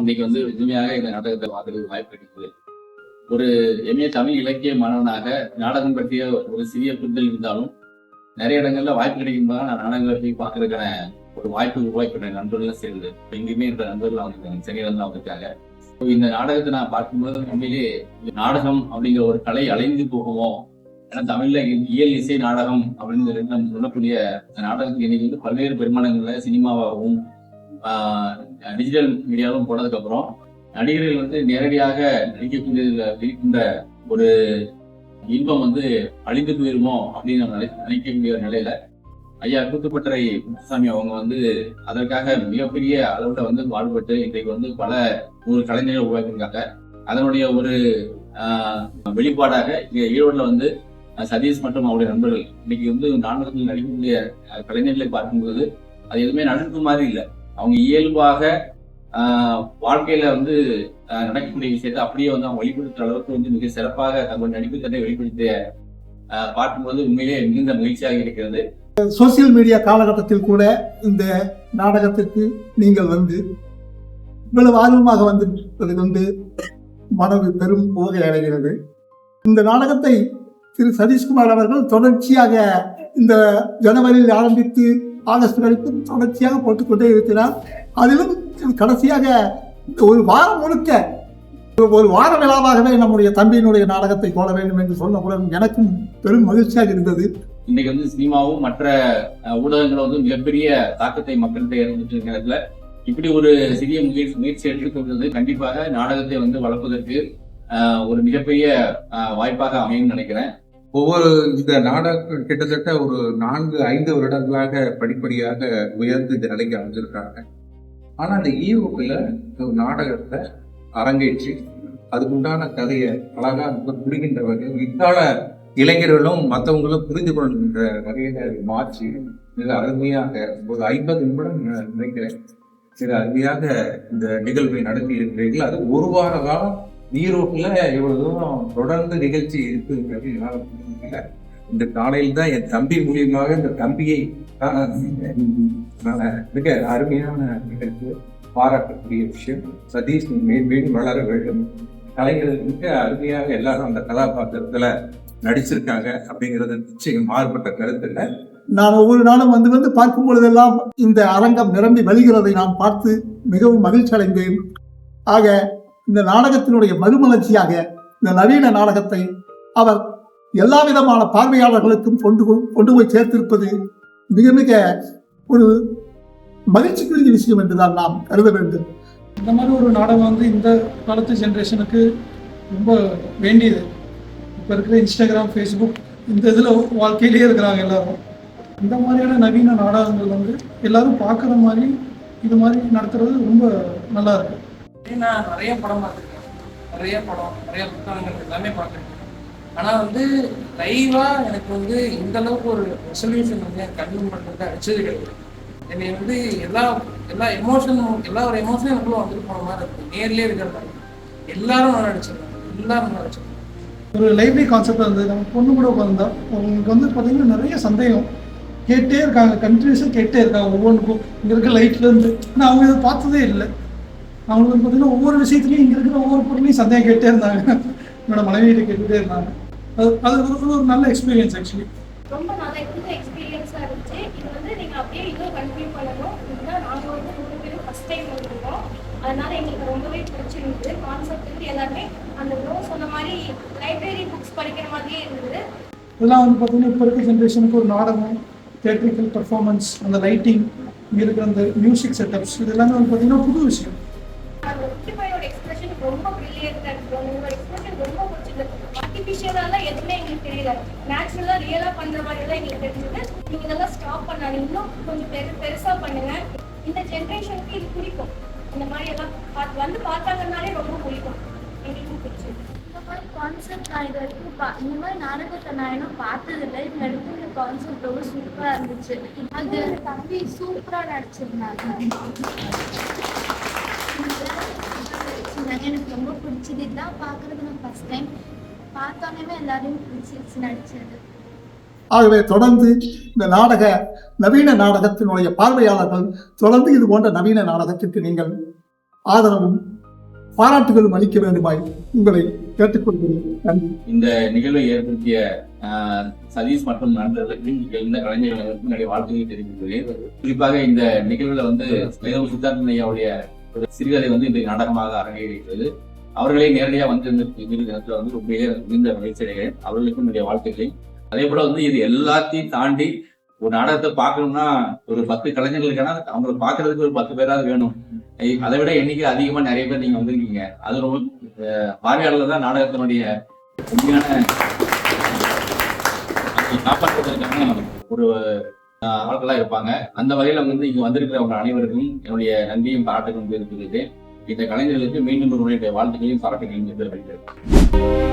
இன்னைக்கு முழுமையாக இந்த நாடகத்தை பார்க்கறதுக்கு வாய்ப்பு இருக்குது. ஒரு எம்ஏ தமிழ் இலக்கிய மாணவனாக நாடகம் பற்றிய ஒரு சிறிய புரிதல் இருந்தாலும் நிறைய இடங்கள்ல வாய்ப்பு கிடைக்கும் போது நான் நாடகங்களை போய் பார்க்கறதுக்கான ஒரு வாய்ப்பு உருவாக்கிட்டேன் நண்பர்கள் சேர்ந்து. இப்போ எங்கேயுமே இருக்கிற நண்பர்கள் அவங்க சென்னையில வந்திருக்காங்க. இந்த நாடகத்தை நான் பார்க்கும்போது உண்மையிலே நாடகம் அப்படிங்கிற ஒரு கலை அலைந்து போகுமோ, ஏன்னா தமிழ்ல இயல் இசை நாடகம் அப்படின்னு நம்ம சொல்லக்கூடிய நாடகத்துக்கு இன்னைக்கு பல்வேறு பெருமானங்கள்ல சினிமாவாகவும் டிஜிட்டல் மீடியாவும் போனதுக்கு அப்புறம் நடிகர்கள் நேரடியாக நடிக்கக்கூடியதுல இருக்கின்ற ஒரு இன்பம் அழிந்து போயிருமோ அப்படின்னு நினைக்கக்கூடிய நிலையில ஐயா கூத்துப்பட்டறை முத்துசாமி அவங்க அதற்காக மிகப்பெரிய அளவுல பாடுபட்டு இன்றைக்கு பல நூறு கலைஞர்கள் உருவாக்கியிருக்காங்க. அதனுடைய ஒரு வெளிப்பாடாக இங்க ஈரோடுல சதீஷ் மற்றும் அவருடைய நண்பர்கள் இன்னைக்கு நாடகத்தில் நடிக்கக்கூடிய கலைஞர்களை பார்க்கும்போது அது எதுவுமே நடிப்பு மாதிரி இல்லை. அவங்க இயல்பாக வாழ்க்கையில நடக்கக்கூடிய விஷயத்தை அப்படியே அவங்க வெளிப்படுத்துற அளவுக்கு மிக சிறப்பாக தங்களுடைய நடிப்பு தன்னை வெளிப்படுத்திய பார்க்கும்போது உண்மையிலே மிகுந்த மகிழ்ச்சியாக இருக்கிறது. சோசியல் மீடியா காலகட்டத்தில் கூட இந்த நாடகத்திற்கு நீங்கள் இவ்வளவு ஆர்வமாக வந்திருப்பது மனது பெரும் போதை அடைகிறது. இந்த நாடகத்தை திரு சதீஷ்குமார் அவர்கள் தொடர்ச்சியாக இந்த ஜனவரியில் ஆரம்பித்து ஆகஸ்ட் வரைக்கும் தொடர்ச்சியாக போட்டுக்கொண்டே இருக்கிறார். அதிலும் கடைசியாக ஒரு வாரம் முழுக்க ஒரு வார விழாவாகவே நம்முடைய தம்பியினுடைய நாடகத்தை போட வேண்டும் என்று சொன்னவுடன் எனக்கும் பெரும் மகிழ்ச்சியாக இருந்தது. இன்னைக்கு சினிமாவும் மற்ற ஊடகங்களும் மிகப்பெரிய தாக்கத்தை மக்கள்கிட்ட ஏற்படுத்தி இருக்கிறதுல இப்படி ஒரு சிறிய முயற்சி எடுத்துக்கொண்டது கண்டிப்பாக நாடகத்தை வளர்ப்பதற்கு ஒரு மிகப்பெரிய வாய்ப்பாக அமையும் நினைக்கிறேன். ஒவ்வொரு இந்த நாடகம் கிட்டத்தட்ட ஒரு 4-5 வருடங்களாக படிப்படியாக உயர்ந்து இந்த நிலைக்கு அமைஞ்சிருக்காங்க. ஆனா அந்த ஈரோப்புல ஒரு நாடகத்தை அரங்கேற்றி அதுக்குண்டான கதையை அழகா புரிகின்ற வகையில் இக்கால இளைஞர்களும் மற்றவங்களும் புரிந்து கொள்கின்ற வகையில மாற்றி மிக அருமையாக ஒரு 50 நிமிடம் நினைக்கிறேன் மிக அருமையாக இந்த நிகழ்வை நடத்தி இருக்கிறீர்கள். அது ஒரு வார காலம் ஈரோட்டுல இவ்வளவு தூரம் தொடர்ந்து நிகழ்ச்சி இருக்குங்கிறது என்னால் புரிஞ்சுக்கல. இந்த காலையில் தான் என் தம்பி மூலியமாக இந்த தம்பியை மிக அருமையான நிகழ்ச்சி, பாராட்டக்கூடிய விஷயம். சதீஷ் மேலும் வளர வேண்டும். கலைஞர்கள் மிக அருமையாக எல்லாரும் அந்த கதாபாத்திரத்துல நடிச்சிருக்காங்க அப்படிங்கிறது நிச்சயம் மாறுபட்ட கருத்து இல்லை. நான் ஒவ்வொரு நாளும் பார்க்கும் பொழுதெல்லாம் இந்த அரங்கம் நிரம்பி வழிகிறதை நான் பார்த்து மிகவும் மகிழ்ச்சி அடைந்தேன். ஆக இந்த நாடகத்தினுடைய மறுமலர்ச்சியாக இந்த நவீன நாடகத்தை அவர் எல்லா விதமான பார்வையாளர்களுக்கும் கொண்டு போய் சேர்த்திருப்பது மிக மிக ஒரு மகிழ்ச்சிக்குரிய விஷயம் என்றுதான் நாம் கருத வேண்டும். இந்த மாதிரி ஒரு நாடகம் இந்த காலத்து ஜென்ரேஷனுக்கு ரொம்ப வேண்டியது. இப்போ இருக்கிற இன்ஸ்டாகிராம், ஃபேஸ்புக் இந்த இதில் வாழ்க்கையிலேயே இருக்கிறாங்க எல்லாரும். இந்த மாதிரியான நவீன நாடகங்கள் எல்லாரும் பார்க்குற மாதிரி இது மாதிரி நடத்துறது ரொம்ப நல்லா இருக்கு. நான் நிறைய படம் பார்த்துருக்கேன், நிறைய புத்தகங்கள் எல்லாமே பார்த்துருக்கேன். ஆனால் லைவாக எனக்கு இந்த அளவுக்கு ஒரு ரெசல்யூஷன் என் கண்ணு மட்டும் அடிச்சது கிடையாது. என்னை எல்லா ஒரு எமோஷனும் எனக்குள்ள போன மாதிரி இருக்கு. நேர்லேயே இருக்கிறது எல்லாரும் நல்லா நடிச்சிருக்காங்க. ஒரு லைப்ரரி கான்செப்ட் நம்ம பொண்ணு கூட உட்காந்தா அவங்களுக்கு பார்த்தீங்கன்னா நிறைய சந்தேகம் கேட்டே இருக்காங்க, கண்டினியூஸாக கேட்டே இருக்காங்க ஒவ்வொன்றுக்கும். இங்கே இருக்க லைட்லேருந்து ஆனால் அவங்க இதை பார்த்ததே இல்லை. அவங்களுக்கு பார்த்தீங்கன்னா ஒவ்வொரு விஷயத்துலையும் இங்கே இருக்கிற ஒவ்வொரு பொருளையும் சந்தேகம் கேட்டே இருந்தாங்க. என்னோட மனைவியிட்ட கேட்டுகிட்டே இருந்தாங்க. அது ஒரு நல்ல எக்ஸ்பீரியன்ஸ். ஆக்சுவலி ரொம்ப நல்ல எக்ஸ்பீரியன்ஸாக இருந்துச்சு. இது நீங்கள் அப்படியே இன்னும் கண்டினியூ பண்ணணும். இதுதான் நாங்கள் 3 பேரும் ஃபஸ்ட் டைம் வந்துருக்கோம். அதனால எங்களுக்கு ரொம்பவே பிடிச்சிருந்தது. கான்செப்ட் எல்லாருமே அந்த ப்ரோ சொன்ன மாதிரி லைப்ரரி புக்ஸ் படிக்கிற மாதிரியே இருந்தது. இதெல்லாம் பார்த்தீங்கன்னா இப்போ இருக்க ஜென்ரேஷனுக்கு ஒரு நாடகம், தியேட்ரிக்கல் பர்ஃபார்மன்ஸ், அந்த லைட்டிங், இங்கே இருக்கிற அந்த மியூசிக் செட்டப்ஸ் இது எல்லாமே பார்த்தீங்கன்னா புது விஷயம். எக்ஸ்பிரஷன் ரொம்ப பிரில்லியன்ட்டா இருக்கு. உங்களோட எக்ஸ்பிரஷன் ரொம்ப பிடிச்சிருக்கு. ஆர்டிஃபிஷியலாலாம் எதுவுமே எங்களுக்கு தெரியல. நேச்சுரலா ரியலா பண்ற மாதிரி எல்லாம் எங்களுக்கு தெரிஞ்சது. நீங்க இதெல்லாம் ஸ்டாப் பண்ணாங்க, இன்னும் கொஞ்சம் பெருசா பண்ணுங்க. இந்த ஜென்ரேஷனுக்கு இது பிடிக்கும். இந்த மாதிரி எல்லாம் பார்த்தாங்கன்னாலே ரொம்ப பிடிக்கும். எங்களுக்கும் பிடிச்சிருக்கு. இந்த மாதிரி கான்செப்ட் நான் இது வரைக்கும் இந்த மாதிரி நாடகத்தை நான் இன்னும் பார்த்ததில்லை. இது எடுத்து கான்செப்ட் ரொம்ப சூப்பராக இருந்துச்சு. அது தம்பி சூப்பராக நடிச்சிருந்தாங்க. எனக்கு ரொம்ப பிடிச்சது. இதுதான் பார்க்குறது நான் ஃபஸ்ட் டைம் பார்த்தோன்னே எல்லாரையும் பிடிச்சிருச்சு நடிச்சது. ஆகவே தொடர்ந்து இந்த நவீன நாடகத்தினுடைய பார்வையாளர்கள் தொடர்ந்து இது போன்ற நவீன நாடகத்திற்கு நீங்கள் ஆதரவும் பாராட்டுகளும் அளிக்க வேண்டுமாய் உங்களை கேட்டுக்கொள்கிறேன். நன்றி. இந்த நிகழ்வை ஏற்படுத்திய சதீஷ் மற்றும் நண்பர்களுக்கு இந்த கலைஞர்களுக்கும் என்னுடைய வாழ்த்துக்களை தெரிவிக்கிறேன். குறிப்பாக இந்த நிகழ்வுல வந்து சித்தார்த்தன் ஐயாவுடைய ஒரு சிறுகதை வந்து இன்றைய நாடகமாக அரங்கேறியிருக்கிறது. அவர்களே நேரடியாக வந்து இந்த நிகழ்ச்சியில் வந்து ரொம்ப மிகுந்த மகிழ்ச்சி அடைகிறேன். அவர்களுக்கும் என்னுடைய வாழ்த்துக்களை. அதே போல வந்து இது எல்லாத்தையும் தாண்டி ஒரு நாடகத்தை பார்க்கணும்னா ஒரு 10 கலைஞர்களுக்கான அவங்களை பார்க்கறதுக்கு ஒரு 10 பேராவது வேணும். அதை விட எண்ணிக்கை அதிகமா நிறைய பேர் நீங்க வந்திருக்கீங்க. அது ரொம்ப பார்வையாளர்கள் தான் நாடகத்தினுடைய உண்மையான காப்பாற்றுவதற்கான ஒரு ஆட்களா இருப்பாங்க. அந்த வகையில வந்து இங்க வந்திருக்கிறவங்க அனைவருக்கும் என்னுடைய நன்றியும் பாராட்டுகளும் தெரிவித்துள்ளது. இந்த கலைஞர்களுக்கு மீண்டும் ஒரு வாழ்த்துக்களையும் பாராட்டுகளையும் தெரிவிக்கிறேன்.